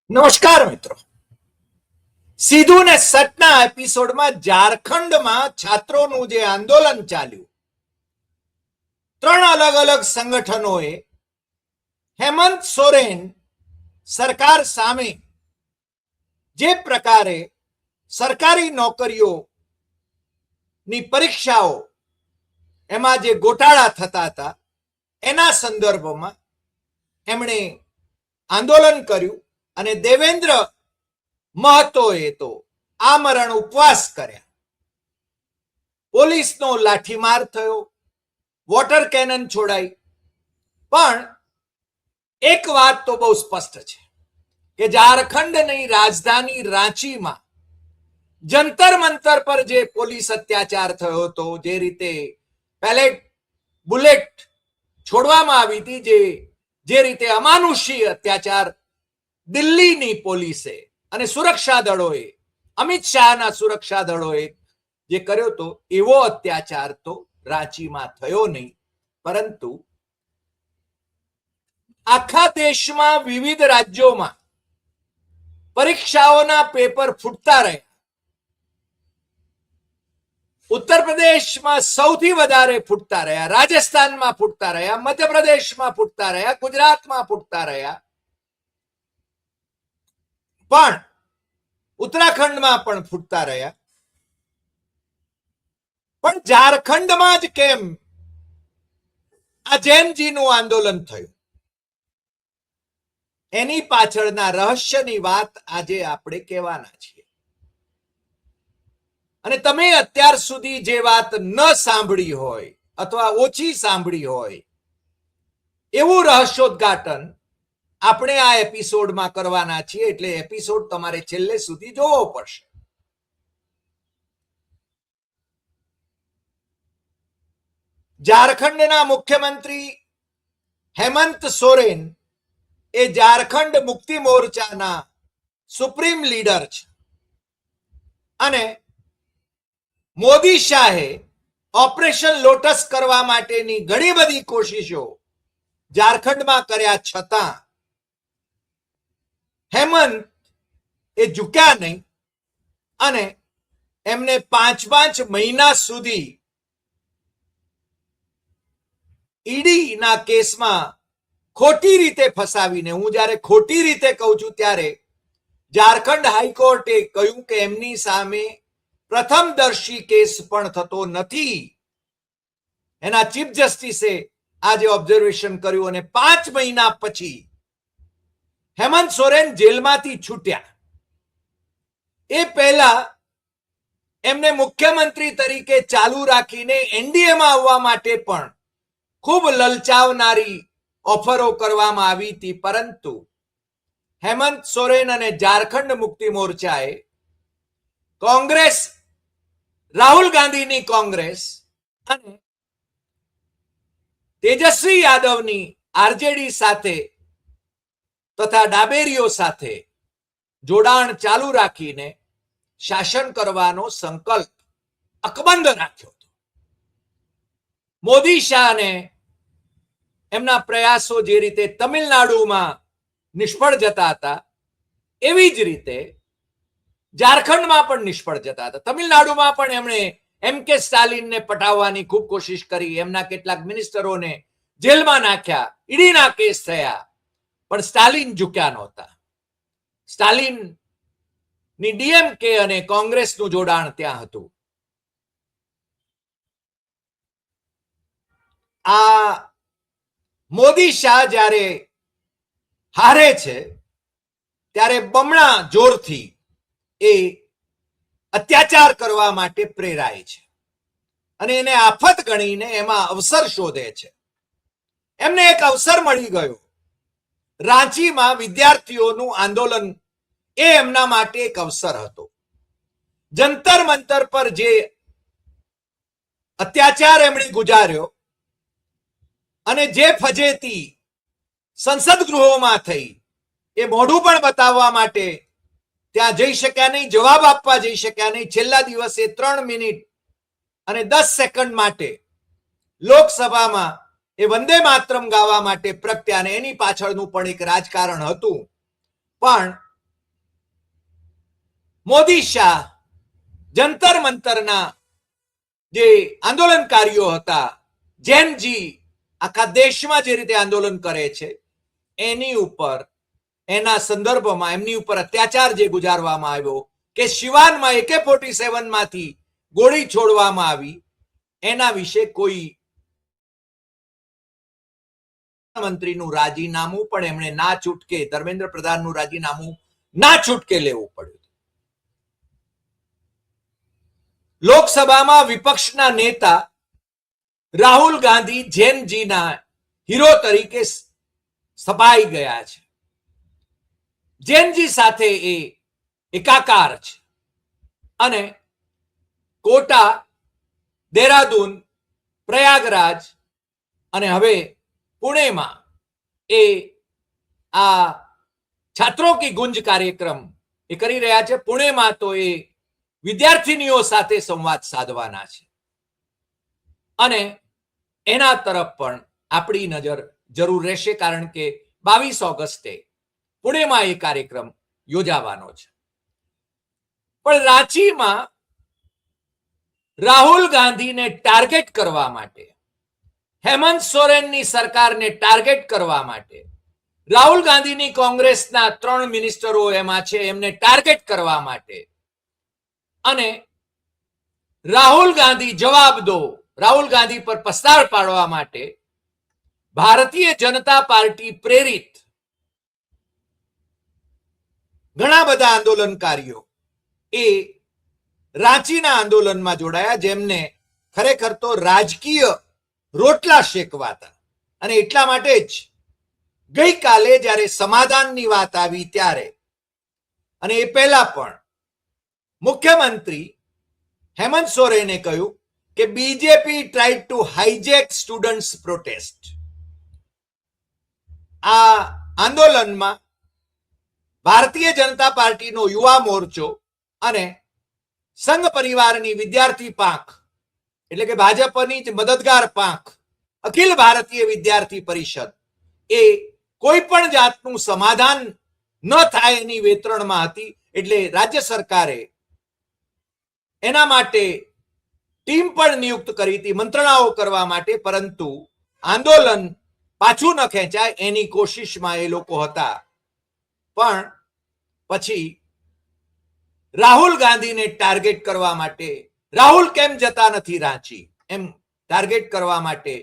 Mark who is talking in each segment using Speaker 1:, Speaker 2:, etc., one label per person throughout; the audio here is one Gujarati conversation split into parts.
Speaker 1: નમસ્કાર મિત્રો, સીધું ને સટના એપિસોડમાં ઝારખંડમાં છાત્રોનું જે આંદોલન ચાલ્યું, ત્રણ અલગ અલગ સંગઠનોએ હેમંત સોરેન સરકાર સામે જે પ્રકારે સરકારી નોકરીઓની પરીક્ષાઓ એમાં જે ગોટાળા થતા હતા એના સંદર્ભમાં એમણે આંદોલન કર્યું અને દેવેન્દ્ર મહતોએ તો આમરણ ઉપવાસ કર્યા. પોલીસનો લાઠીમાર થયો, વોટર કેનન છોડાઈ. પણ એક વાત તો બહુ સ્પષ્ટ છે કે ઝારખંડની રાજધાની રાંચીમાં જંતર મંતર પર જે પોલીસ અત્યાચાર થયો હતો, જે રીતે પેલેટ બુલેટ છોડવામાં આવી હતી, જે રીતે અમાનુષી અત્યાચાર દિલ્હીની પોલીસે અને સુરક્ષા દળોએ, અમિત શાહના સુરક્ષા દળોએ જે કર્યો હતો, એવો અત્યાચાર તો રાંચીમાં થયો નહીં. પરંતુ આખા દેશમાં વિવિધ રાજ્યોમાં પરીક્ષાઓના પેપર ફૂટતા રહ્યા. ઉત્તર પ્રદેશમાં સૌથી વધારે ફૂટતા રહ્યા, રાજસ્થાનમાં ફૂટતા રહ્યા, મધ્યપ્રદેશમાં ફૂટતા રહ્યા, ગુજરાતમાં ફૂટતા રહ્યા, પણ ઉત્તરાખંડમાં પણ ફૂટતા રહ્યા. પણ ઝારખંડમાં જ કેમ આ જૈનજીનું આંદોલન થયું, એની પાછળના રહસ્યની વાત આજે આપણે કહેવાના છીએ. અને તમે અત્યાર સુધી જે વાત ન સાંભળી હોય અથવા ઓછી સાંભળી હોય, એવું રહસ્યોદ્ઘાટન આપણે આ એપિસોડમાં કરવાના છીએ. એટલે એપિસોડ તમારે છેલ્લે સુધી જોવો પડશે. ઝારખંડના મુખ્યમંત્રી હેમંત સોરેન એ ઝારખંડ મુક્તિ મોરચાના સુપ્રીમ લીડર છે. અને મોદી શાહે ઓપરેશન લોટસ કરવા માટેની ઘણી બધી કોશિશો ઝારખંડમાં કર્યા છતાં હેમંત એ ઝૂક્યા નહીં અને એમને 5 મહિના સુધી ઈડીના કેસમાં ખોટી રીતે ફસાવીને, હું જ્યારે ખોટી રીતે કહું છું ત્યારે ઝારખંડ હાઈકોર્ટે કહ્યું કે એમની સામે પ્રથમદર્શી કેસ પણ થતો નથી. એના ચીફ જસ્ટિસે આજે ઓબ્ઝર્વેશન કર્યું અને 5 મહિના પછી હેમંત સોરેન જેલમાંથી છૂટ્યા. એ પહેલા એમને મુખ્યમંત્રી તરીકે ચાલુ રાખીને એનડીએમાં આવવા માટે પણ ખૂબ લલચાવનારી ઓફરો કરવામાં આવી હતી. પરંતુ હેમંત સોરેન અને ઝારખંડ મુક્તિ મોરચાએ કોંગ્રેસ, રાહુલ ગાંધીની કોંગ્રેસ અને તેજસ્વી યાદવની આરજેડી સાથે તથા ડાબેરીઓ સાથે જોડાણ ચાલુ રાખીને શાસન કરવાનો સંકલ્પ અકબંધ રાખ્યો હતો. મોદી શાહને એમના પ્રયાસો જે રીતે તમિલનાડુમાં નિષ્ફળ જતા હતા, એવી જ રીતે ઝારખંડમાં પણ નિષ્ફળ જતા હતા. તમિલનાડુમાં પણ એમણે એમ.કે. સ્ટાલિનને પટાવવાની ખૂબ કોશિશ કરી, એમના કેટલાક મિનિસ્ટરોને જેલમાં નાખ્યા, ઈડીના કેસ થયા, પણ સ્ટાલિન ઝૂક્યા નહોતા. સ્ટાલિનની ડીએમકે અને કોંગ્રેસનું જોડાણ ત્યાં હતું. આ મોદી શાહ જ્યારે હારે છે ત્યારે બમણા જોરથી એ અત્યાચાર કરવા માટે પ્રેરાય છે અને એને આફત ગણીને એમાં અવસર શોધે છે. એમને એક અવસર મળી ગયો. રાંચીમાં વિદ્યાર્થીઓનું આંદોલન એ એમના માટે એક અવસર હતો. જંતર મંતર પર જે અત્યાચાર એમણે ગુજાર્યો અને જે ફજેતી સંસદ ગૃહોમાં થઈ, એ મોઢું પણ બતાવવા માટે ત્યાં જઈ શક્યા નહીં, જવાબ આપવા જઈ શક્યા નહીં. છેલ્લા દિવસે 3 મિનિટ અને 10 સેકન્ડ માટે લોકસભામાં એ વંદે માતરમ ગાવા માટે પ્રગટ્યા અને એની પાછળનું પણ એક રાજકારણ હતું. પણ મોદી શાહ જંતર મંતરના જે આંદોલનકારીઓ હતા, જેનજી આખા દેશમાં જે રીતે આંદોલન કરે છે એની ઉપર, એના સંદર્ભમાં એમની ઉપર અત્યાચાર જે ગુજારવામાં આવ્યો, કે શિવાનમાં AK-47 માંથી ગોળી છોડવામાં આવી, એના વિશે કોઈ મંત્રીનું રાજીનામું પણ એમણે ના છૂટકે, ધર્મેન્દ્ર પ્રધાનનું રાજીનામું ના છૂટકે લેવું પડ્યું. લોકસભામાં વિપક્ષના નેતા રાહુલ ગાંધી જૈનજીના હીરો તરીકે સ્થપાઈ ગયા છે. જૈનજી સાથે એ એકાકાર છે અને કોટા, દેહરાદૂન, પ્રયાગરાજ અને હવે પુણેમાં એ આ છાત્રો કી ગુંજ કાર્યક્રમ એ કરી રહ્યા છે. પુણેમાં તો એ વિદ્યાર્થીનીઓ સાથે સંવાદ સાધવાના છે અને એના તરફ પણ આપણી નજર જરૂર રહેશે, કારણ કે 22 ઓગસ્ટે પુણેમાં એ કાર્યક્રમ યોજાવાનો છે. પણ રાંચીમાં રાહુલ ગાંધીને ટાર્ગેટ કરવા માટે, હેમંત સોરેનની સરકારને ટાર્ગેટ કરવા માટે, રાહુલ ગાંધીની કોંગ્રેસના 3 મિનિસ્ટરો એમાં છે એમને ટાર્ગેટ કરવા માટે અને રાહુલ ગાંધી જવાબ દો, રાહુલ ગાંધી પર પસ્તાળ પાડવા માટે ભારતીય જનતા પાર્ટી પ્રેરિત ઘણા બધા આંદોલનકારીઓ એ રાંચીના આંદોલનમાં જોડાયા, જેમને ખરેખર તો રાજકીય રોટલા શેકવાતા. અને એટલા માટે જ ગઈકાલે જ્યારે સમાધાનની વાત આવી ત્યારે, અને એ પહેલા પણ મુખ્યમંત્રી હેમંત સોરેને કહ્યું કે BJP tried to hijack students protest. આ આંદોલનમાં ભારતીય જનતા પાર્ટીનો યુવા મોરચો અને સંઘ પરિવારની વિદ્યાર્થી પાંખ, એટલે કે ભાજપની જ મદદગાર પાંખ, અખિલ ભારતીય વિદ્યાર્થી પરિષદ, એ કોઈ પણ જાતનું સમાધાન ન થાય એની વેતરણમાં હતી. એટલે રાજ્ય સરકારે એના માટે ટીમ પણ નિયુક્ત કરી હતી મંત્રણાઓ કરવા માટે, પરંતુ આંદોલન પાછું ન ખેંચાય એની કોશિશમાં એ લોકો હતા. પણ પછી રાહુલ ગાંધીને ટાર્ગેટ કરવા માટે, રાહુલ કેમ જતા નથી રાંચી, એમ ટાર્ગેટ કરવા માટે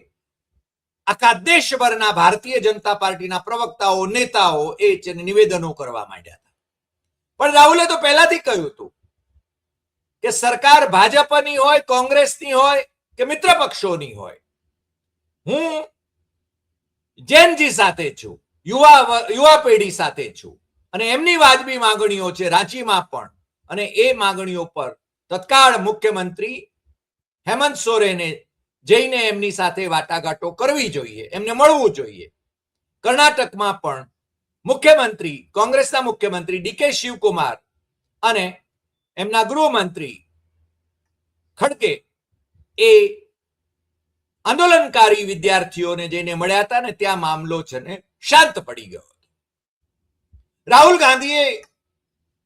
Speaker 1: આખા દેશભરના ભારતીય જનતા પાર્ટીના પ્રવક્તાઓ, નેતાઓ એ નિવેદનો કરવા માંડ્યા હતા. પણ રાહુલે તો પહેલાથી કહ્યું હતું કે સરકાર ભાજપની હોય, કોંગ્રેસની હોય કે મિત્ર પક્ષોની હોય, હું જૈનજી સાથે છું, યુવા પેઢી સાથે છું અને એમની વાજબી માંગણીઓ છે રાંચીમાં પણ, અને એ માંગણીઓ પર તત્કાળ મુખ્યમંત્રી હેમંત સોરેને જઈને એમની સાથે વાટાઘાટો કરવી જોઈએ, એમને મળવું જોઈએ. કર્ણાટકમાં પણ મુખ્યમંત્રી, કોંગ્રેસના મુખ્યમંત્રી DK શિવકુમાર અને એમના ગૃહમંત્રી ખડગે એ આંદોલનકારી વિદ્યાર્થીઓને જઈને મળ્યા હતા ને ત્યાં મામલો છે ને શાંત પડી ગયો હતો. રાહુલ ગાંધીએ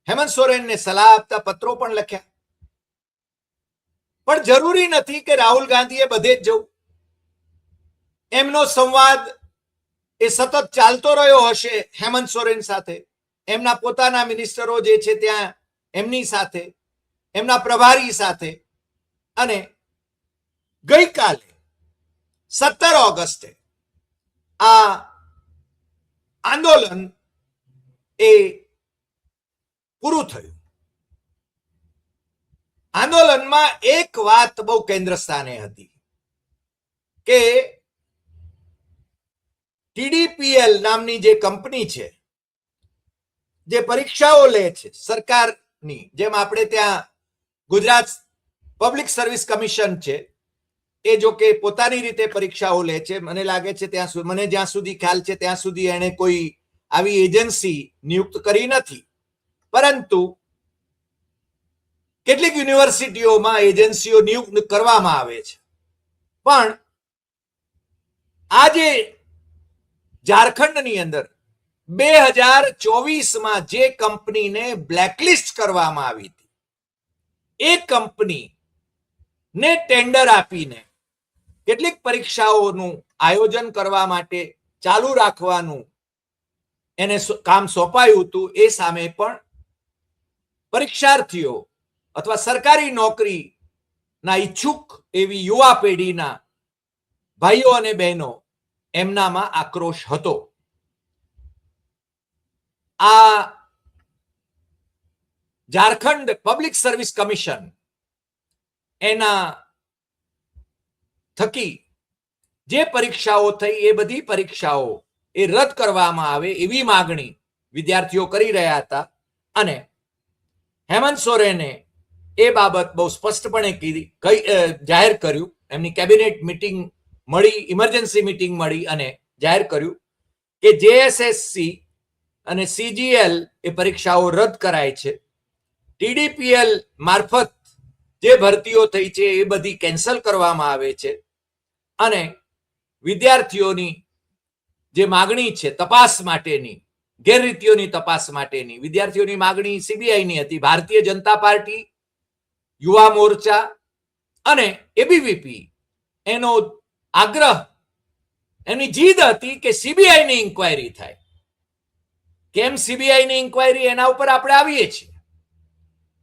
Speaker 1: હેમંત સોરેનને સલાહ આપતા પત્રો પણ લખ્યા. પણ જરૂરી નથી કે રાહુલ ગાંધીએ બધે જ જવું. એમનો સંવાદ એ સતત ચાલતો રહ્યો હશે હેમંત સોરેન સાથે, એમના પોતાના મિનિસ્ટરો જે છે ત્યાં એમની સાથે, એમના પ્રભારી સાથે. અને ગઈકાલે 17 ઓગસ્ટે આ આંદોલન એ પૂરું થયું. આંદોલનમાં એક વાત બહુ કેન્દ્ર સ્થાને હતી કે TDPL નામની જે કંપની છે, જે પરીક્ષાઓ લે છે સરકારની, જેમ આપણે ત્યાં ગુજરાત પબ્લિક સર્વિસ કમિશન છે, એ જો કે પોતાની રીતે પરીક્ષાઓ લે છે. મને લાગે છે ત્યાં મને જ્યાં સુધી ખ્યાલ છે ત્યાં સુધી એને કોઈ આવી એજન્સી નિયુક્ત કરી નથી, પરંતુ કેટલીક યુનિવર્સિટીઓમાં એજન્સીઓ નિયુક્ત કરવામાં આવે છે. પણ આજે ઝારખંડની અંદર 2024માં જે કંપનીને બ્લેકલિસ્ટ કરવામાં આવી હતી એ કંપનીને ટેન્ડર આપીને કેટલીક પરીક્ષાઓનું આયોજન કરવા માટે ચાલુ રાખવાનું એને કામ સોંપાયું હતું. એ સામે પણ પરીક્ષાર્થીઓ અથવા સરકારી નોકરીના ઈચ્છુક એવી યુવા પેઢીના ભાઈઓ અને બહેનો એમનામાં આક્રોશ હતો. આ ઝારખંડ પબ્લિક સર્વિસ કમિશન એના થકી જે પરીક્ષાઓ થઈ એ બધી પરીક્ષાઓ એ રદ કરવામાં આવે એવી માગણી વિદ્યાર્થીઓ કરી રહ્યા હતા. અને હેમંત સોરેને એ બાબત બહુ સ્પષ્ટપણે જાહેર કર્યું. એમની કેબિનેટ મિટિંગ મળી, ઇમરજન્સી મિટિંગ મળી અને જાહેર કર્યું કે જેએસએસસી અને સીજીએલ એ પરીક્ષાઓ રદ કરાય છે. ટીડીપીએલ મારફત જે ભરતીઓ થઈ છે એ બધી કેન્સલ કરવામાં આવે છે અને વિદ્યાર્થીઓની જે માગણી છે તપાસ માટેની, ગેરરીતિઓની તપાસ માટેની વિદ્યાર્થીઓની માગણી સીબીઆઈની હતી. ભારતીય જનતા પાર્ટી, યુવા મોરચા અને એબીવીપી એનો આગ્રહ, એની જીદ હતી કે સીબીઆઈની ઇન્ક્વાયરી થાય. કેમ સીબીઆઈની ઇન્ક્વાયરી, એના ઉપર આપણે આવીએ છીએ,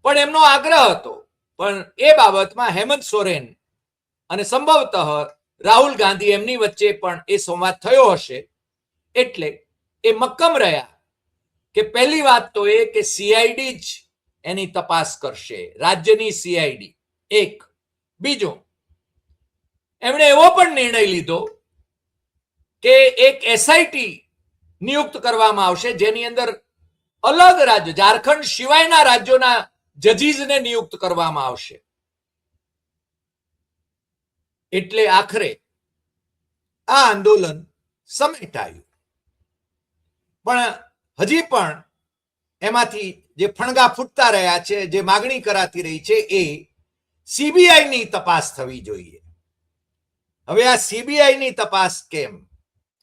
Speaker 1: પણ એમનો આગ્રહ હતો. પણ એ બાબતમાં હેમંત સોરેન અને સંભવતઃ રાહુલ ગાંધી એમની વચ્ચે પણ એ સંવાદ થયો હશે એટલે એ મક્કમ રહ્યા કે પહેલી વાત તો એ કે સીઆઈડી જ એની તપાસ કરશે, રાજ્યની સીઆઈડી. એક. બીજું, એમણે એવો પણ નિર્ણય લીધો કે એક એસઆઈટી નિયુક્ત કરવામાં આવશે જેની અંદર અલગ રાજ્ય, ઝારખંડ સિવાયના રાજ્યોના જજીસને નિયુક્ત કરવામાં આવશે. એટલે આખરે આ આંદોલન સમેટાયું. પણ હજી પણ એમાંથી જે ફણગા ફૂટતા રહ્યા છે, જે માગણી કરાતી રહી છે એ સીબીઆઈની તપાસ થવી જોઈએ. હવે આ સીબીઆઈની તપાસ કેમ,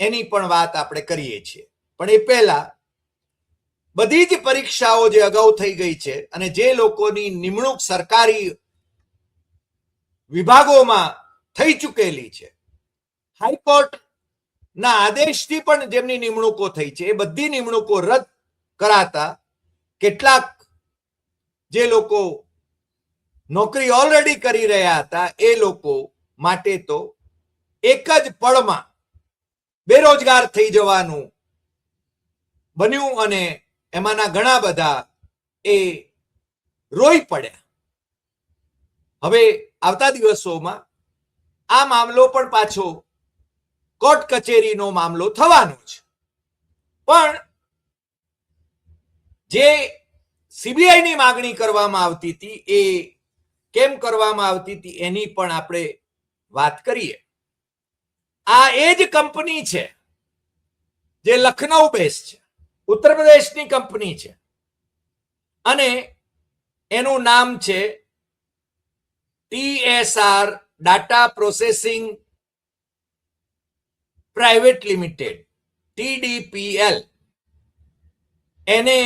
Speaker 1: એની પણ વાત આપણે કરીએ છીએ. પણ એ પહેલા બધી જ પરીક્ષાઓ જે અગાઉ થઈ ગઈ છે અને જે લોકોની નિમણૂક સરકારી વિભાગોમાં થઈ ચૂકેલી છે, હાઈકોર્ટના આદેશથી પણ જેમની નિમણૂકો થઈ છે, એ બધી નિમણૂકો રદ કરાતા કેટલાક જે લોકો નોકરી ઓલરેડી કરી રહ્યા હતા એ લોકો માટે તો એક જ પળમાં બેરોજગાર થઈ જવાનું બન્યું અને એમાંના ઘણા બધા એ રોઈ પડ્યા. હવે આવતા દિવસોમાં આ મામલો પણ પાછો કોર્ટ કચેરીનો મામલો થવાનો છે. પણ જે સીબીઆઈની માગણી કરવામાં આવતી હતી એ કેમ કરવામાં આવતી હતી એની પણ આપણે વાત કરીએ. આ એ જ કંપની છે જે લખનઉ બેઝ છે, ઉત્તર પ્રદેશની કંપની છે અને એનું નામ છે TSR data processing private limited, TDPL. એને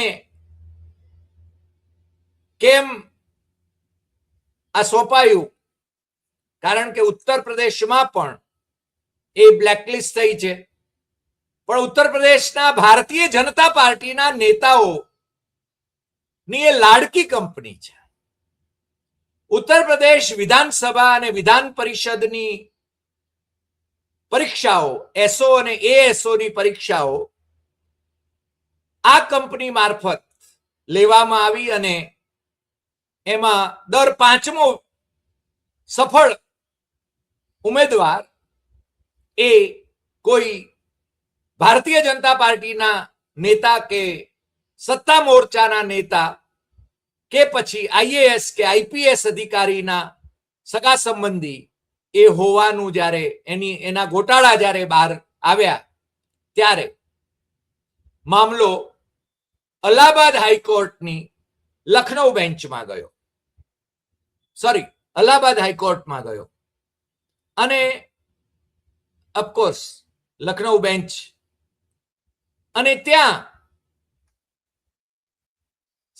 Speaker 1: કેમ આ સોંપાયું? કારણ કે ઉત્તર પ્રદેશમાં પણ એ બ્લેકલિસ્ટ થઈ છે. પણ ઉત્તર પ્રદેશના ભારતીય જનતા પાર્ટીના નેતાઓની એ લાડકી કંપની છે. ઉત્તર પ્રદેશ વિધાનસભા અને વિધાન પરિષદની પરીક્ષાઓ, એસઓ અને એએસઓ ની પરીક્ષાઓ આ કંપની મારફત લેવામાં આવી અને એમાં દર 5મો સફળ ઉમેદવાર એ કોઈ ભારતીય જનતા પાર્ટીના નેતા કે સત્તા મોરચાના નેતા કે પછી આઈએએસ કે આઈપીએસ અધિકારીના સગા સંબંધી એ હોવાનું જ્યારે એના ગોટાળા જ્યારે બહાર આવ્યા ત્યારે મામલો અલ્હાબાદ હાઈકોર્ટની લખનઉ બેન્ચમાં ગયો, અલ્હાબાદ હાઈકોર્ટમાં ગયો અને ઓફકોર્સ લખનઉ બેન્ચ અને ત્યાં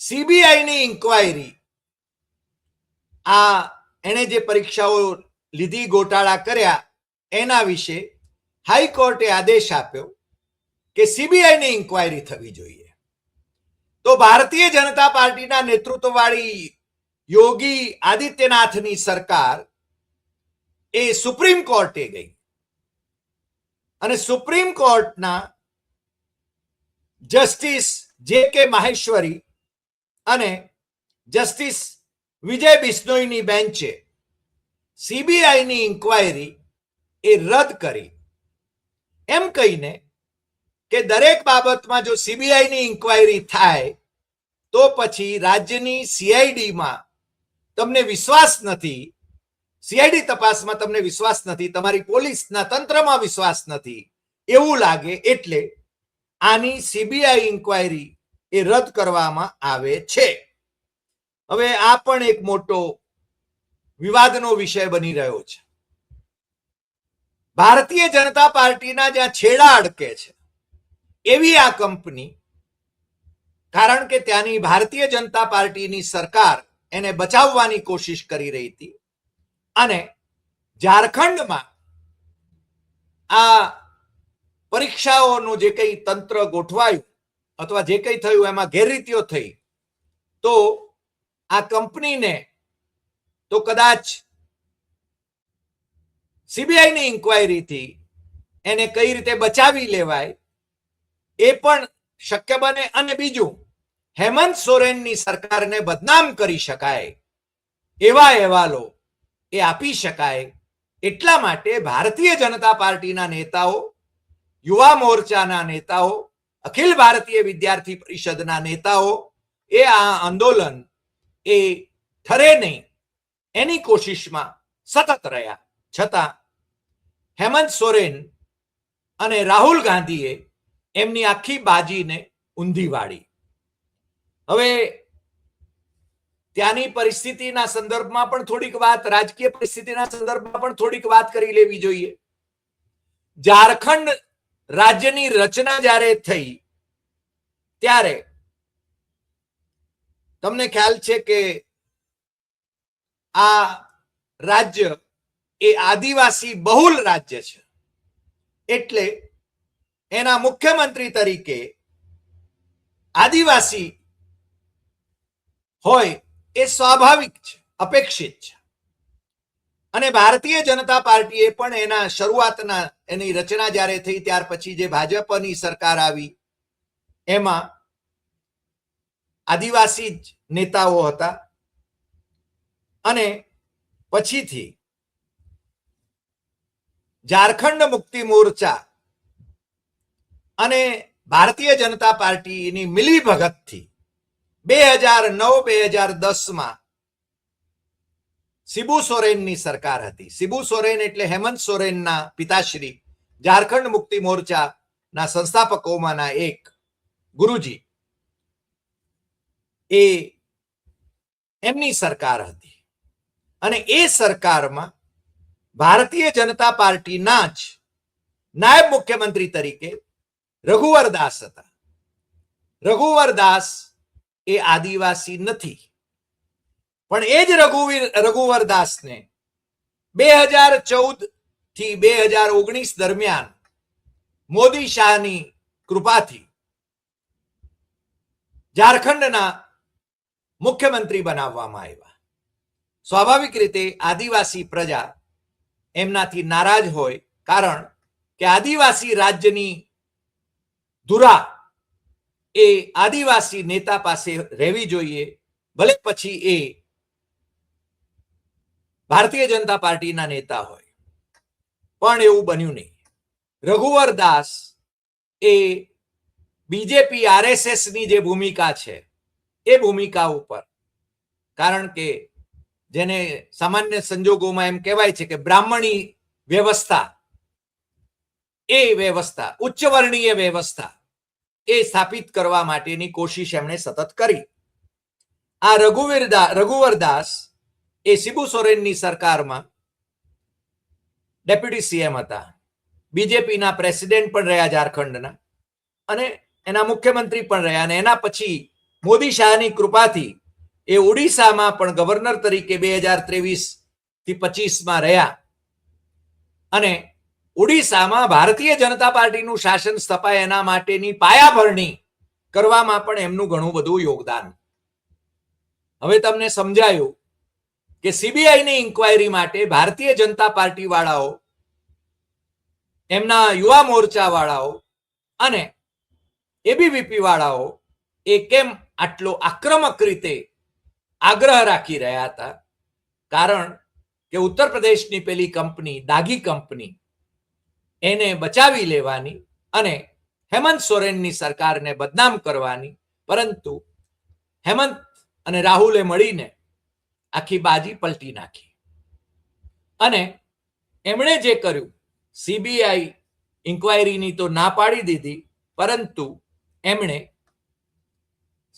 Speaker 1: સીબીઆઈની ઇન્ક્વાયરી આ એણે જે પરીક્ષાઓ લીધી, ગોટાળા કર્યા, એના વિશે હાઈકોર્ટે આદેશ આપ્યો કે સીબીઆઈની ઇન્ક્વાયરી થવી જોઈએ. તો ભારતીય જનતા પાર્ટીના નેતૃત્વવાળી યોગી આદિત્યનાથની સરકાર એ સુપ્રીમ કોર્ટે ગઈ અને સુપ્રીમ કોર્ટના જસ્ટિસ જે કે માહેશ્વરી અને જસ્ટિસ વિજય બિશ્નોઈની બેન્ચે સીબીઆઈની ઇન્ક્વાયરી એ રદ કરી, એમ કહીને કે દરેક બાબતમાં જો સીબીઆઈની ઇન્ક્વાયરી થાય તો પછી રાજ્યની સીઆઈડીમાં તમને વિશ્વાસ નથી, સીઆઈડી તપાસમાં તમને વિશ્વાસ નથી, તમારી પોલીસના તંત્રમાં વિશ્વાસ નથી એવું લાગે, એટલે આની સીબીઆઈ ઇન્ક્વાયરી એ રદ કરવામાં આવે છે. હવે આ પણ એક મોટો વિવાદનો વિષય બની રહ્યો છે. ભારતીય જનતા પાર્ટીના જ્યાં છેડા અડકે છે એવી આ કંપની, કારણ કે ત્યાંની ભારતીય જનતા પાર્ટીની સરકાર એને બચાવવાની કોશિશ કરી રહી હતી અને ઝારખંડમાં આ પરીક્ષાઓનું જે કંઈ તંત્ર ગોઠવાયું અથવા જે કંઈ થયું એમાં ગેરરીતિઓ થઈ, તો આ કંપનીને તો કદાચ સીબીઆઈની ઇન્ક્વાયરીથી એને કઈ રીતે બચાવી લેવાય એ પણ શક્ય બને. અને બીજું, હેમંત સોરેનની સરકારને બદનામ કરી શકાય એવા અહેવાલો એ આપી શકાય, એટલા માટે ભારતીય જનતા પાર્ટીના નેતાઓ, યુવા મોરચાના નેતાઓ, અખિલ ભારતીય વિદ્યાર્થી પરિષદના નેતાઓ એ આ આંદોલન એ ઠરે નહીં એની કોશિશમાં સતત રહ્યા, છતાં હેમંત સોરેન અને રાહુલ ગાંધીએ એમની આખી બાજીને ઊંધી વાળી. હવે ત્યાંની પરિસ્થિતિના સંદર્ભમાં પણ થોડીક વાત, રાજકીય પરિસ્થિતિના સંદર્ભમાં પણ થોડીક વાત કરી લેવી જોઈએ. ઝારખંડ રાજ્યની રચના જ્યારે થઈ ત્યારે તમને ખ્યાલ છે કે આ રાજ્ય એ આદિવાસી બહુલ રાજ્ય છે, એટલે એના મુખ્યમંત્રી તરીકે આદિવાસી હોય એ સ્વાભાવિક છે, અપેક્ષિત છે. અને ભારતીય જનતા પાર્ટીએ પણ એના શરૂઆતના એની રચના જ્યારે થઈ ત્યાર પછી જે ભાજપની સરકાર આવી એમાં આદિવાસી જ નેતાઓ હતા અને પછીથી ઝારખંડ મુક્તિ મોરચા અને ભારતીય જનતા પાર્ટીની મિલીભગતથી 2009-2010માં શિબુ સોરેનની સરકાર હતી. શિબુ સોરેન એટલે હેમંત સોરેનના પિતાશ્રી, ઝારખંડ મુક્તિ મોરચાના સંસ્થાપકોમાંના એક ગુરુજી, એ એમની સરકાર હતી અને એ સરકારમાં ભારતીય જનતા પાર્ટીના જ નાયબ મુખ્યમંત્રી તરીકે રઘુવર દાસ હતા. રઘુવર દાસ એ આદિવાસી નથી, પણ એ જ રઘુવર દાસને 2014 થી 2019 દરમિયાન મોદી શાહની કૃપાથી ઝારખંડના મુખ્યમંત્રી બનાવવામાં આવ્યા. સ્વાભાવિક રીતે આદિવાસી પ્રજા એમનાથી નારાજ હોય, કારણ કે આદિવાસી રાજ્યની ધુરા એ આદિવાસી નેતા પાસે રહેવી જોઈએ, ભલે પછી એ ભારતીય જનતા પાર્ટીના નેતા હોય. પણ એવું બન્યું નહીં. રઘુવર દાસ એ બીજેપી આરએસએસ ની જે ભૂમિકા છે એ ભૂમિકા ઉપર, કારણ કે જેને સામાન્ય સંજોગોમાં એમ કહેવાય છે કે બ્રાહ્મણી વ્યવસ્થા, એ વ્યવસ્થા, ઉચ્ચવર્ણીય વ્યવસ્થા એ સ્થાપિત કરવા માટેની કોશિશ એમણે સતત કરી. આ રઘુવર દાસ એ શિબુ સોરેનની સરકારમાં ડેપ્યુટી સીએમ હતા, બીજેપીના પ્રેસિડેન્ટ પણ રહ્યા ઝારખંડના, અને એના મુખ્યમંત્રી પણ રહ્યા અને એના પછી મોદી શાહની કૃપાથી એ ઓડિશામાં પણ ગવર્નર તરીકે 2023 થી 25 રહ્યા અને ઓડિશામાં ભારતીય જનતા પાર્ટીનું શાસન સ્થપાય એના માટેની પાયાભરણી કરવામાં પણ એમનું ઘણું બધું યોગદાન. હવે તમને સમજાયું કે સીબીઆઈની ઇન્કવાયરી માટે ભારતીય જનતા પાર્ટી વાળાઓ, એમના યુવા મોરચા વાળાઓ અને એબીવીપી વાળાઓ એ કેમ આટલો આક્રમક રીતે આગ્રહ રાખી રહ્યા હતા. કારણ કે ઉત્તર પ્રદેશની પેલી કંપની, દાગી કંપની, એને બચાવી લેવાની અને હેમંત સોરેનની સરકારને બદનામ કરવાની. પરંતુ હેમંત અને રાહુલે મળીને આખી બાજી પલટી નાખી અને એમણે જે કર્યું, સીબીઆઈ ઇન્કવાયરીની તો ના પાડી દીધી, પરંતુ એમણે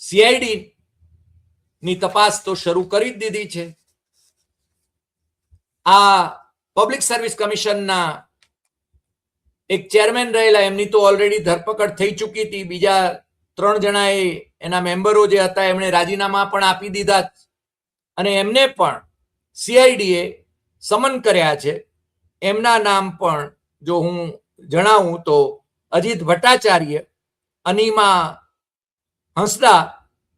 Speaker 1: સીઆઈડી ની તપાસ તો શરૂ કરી જ દીધી છે. આ પબ્લિક સર્વિસ કમિશનના એક ચેરમેન રહેલા, એમની તો ઓલરેડી ધરપકડ થઈ ચૂકી હતી. બીજા 3 જણાએ, એના મેમ્બરો જે હતા, એમણે રાજીનામા પણ આપી દીધા અને એમને પણ સીઆઈડીએ સમન કર્યા છે. એમના નામ પણ જો હું જણાવું તો અજીત ભટ્ટાચાર્ય, અનીમા હંસદા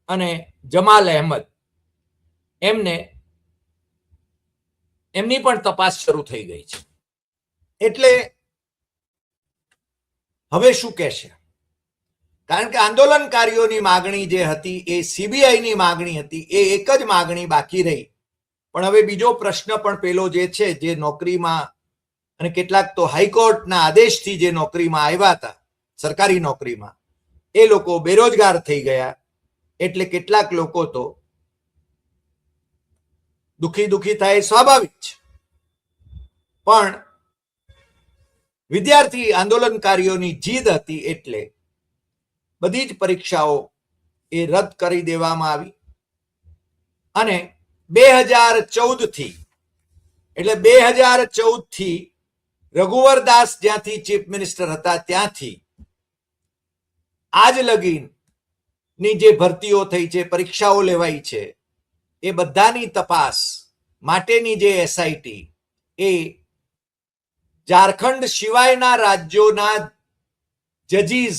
Speaker 1: અને જમાલ અહેમદ, એમની પણ તપાસ શરૂ થઈ ગઈ છે. એટલે હવે શું કહેશે? કારણ કે આંદોલનકારીઓની માગણી જે હતી એ સીબીઆઈની માગણી હતી, એ એક જ માગણી બાકી રહી. પણ હવે બીજો પ્રશ્ન પણ પેલો જે છે, જે નોકરીમાં અને કેટલાક તો હાઈકોર્ટના આદેશથી જે નોકરીમાં આવ્યા હતા, સરકારી નોકરીમાં, એ લોકો બેરોજગાર થઈ ગયા. એટલે કેટલાક લોકો તો દુખી થાય, સ્વાભાવિક છે. પણ વિદ્યાર્થી આંદોલનકારીઓની જીદ હતી એટલે બધી જ પરીક્ષાઓ એ રદ કરી દેવામાં આવી અને 2014 થી, એટલે 2014 થી રઘુવર દાસ જ્યાંથી ચીફ મિનિસ્ટર હતા ત્યાંથી આજ લગીની જે ભરતીઓ થઈ છે, પરીક્ષાઓ લેવાઈ છે, એ બધાની તપાસ માટેની જે એસઆઈટી, એ ઝારખંડ સિવાયના રાજ્યોના જજીસ,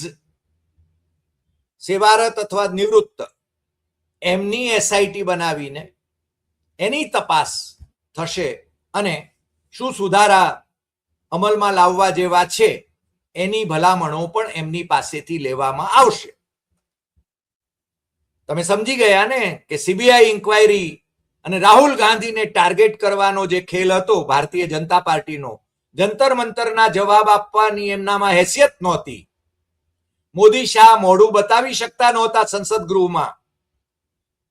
Speaker 1: સેવારત અથવા નિવૃત્ત, એમની એસઆઈટી બનાવીને એની તપાસ થશે અને શું સુધારા અમલમાં લાવવા જેવા છે એની ભલામણો પણ એમની પાસેથી લેવામાં આવશે. તમે સમજી ગયા ને કે સીબીઆઈ ઇન્કવાયરી અને રાહુલ ગાંધીને ટાર્ગેટ કરવાનો જે ખેલ હતો ભારતીય જનતા પાર્ટીનો, જંતર મંતરના જવાબ આપવાની એમનામાં હેસિયત નહોતી. મોદી શાહ મોઢું બતાવી શકતા નહોતા સંસદ ગૃહમાં.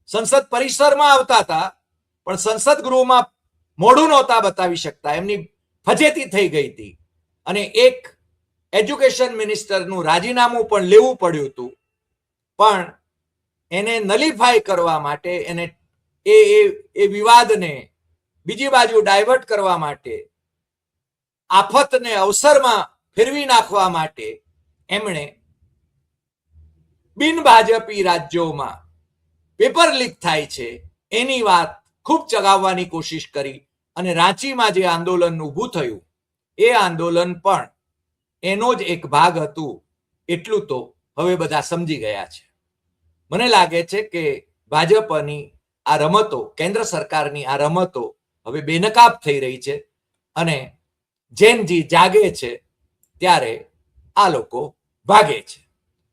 Speaker 1: સંસદ પરિસરમાં આવતા હતા પણ સંસદ ગૃહમાં મોઢું નહોતા બતાવી શકતા. એમની ફજેતી થઈ ગઈ હતી અને એક એજ્યુકેશન મિનિસ્ટરનું રાજીનામું પણ લેવું પડ્યું હતું. પણ એને નલિફાય કરવા માટે, એને એ વિવાદને બીજી બાજુ ડાયવર્ટ કરવા માટે, આફતને અવસરમાં ફેરવી નાખવા માટે એમણે બિન ભાજપી રાજ્યોમાં પેપર લીક થાય છે એની વાત ખૂબ ચગાવવાની કોશિશ કરી અને રાંચીમાં જે આંદોલન ઊભું થયું, એ આંદોલન પણ એનો જ એક ભાગ હતું. એટલું તો હવે બધા સમજી ગયા છે. મને લાગે છે કે ભાજપની આ રમતો, કેન્દ્ર સરકારની આ રમતો હવે બેનકાબ થઈ રહી છે અને જેનજી જાગે છે ત્યારે આ લોકો ભાગે છે.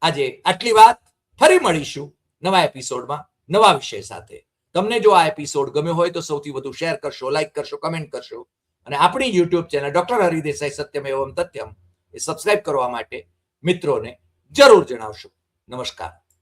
Speaker 1: આજે આટલી વાત. ફરી મળીશું નવા એપિસોડમાં નવા વિષય સાથે. તમને જો આ એપિસોડ ગમ્યો હોય તો સૌથી વધુ શેર કરશો, લાઈક કરશો, કમેન્ટ કરશો અને આપણી YouTube channel doctor Hari Desai Satyam Evam Tathyam એ સબસ્ક્રાઇબ કરવા માટે મિત્રોને જરૂર જણાવશો. નમસ્કાર.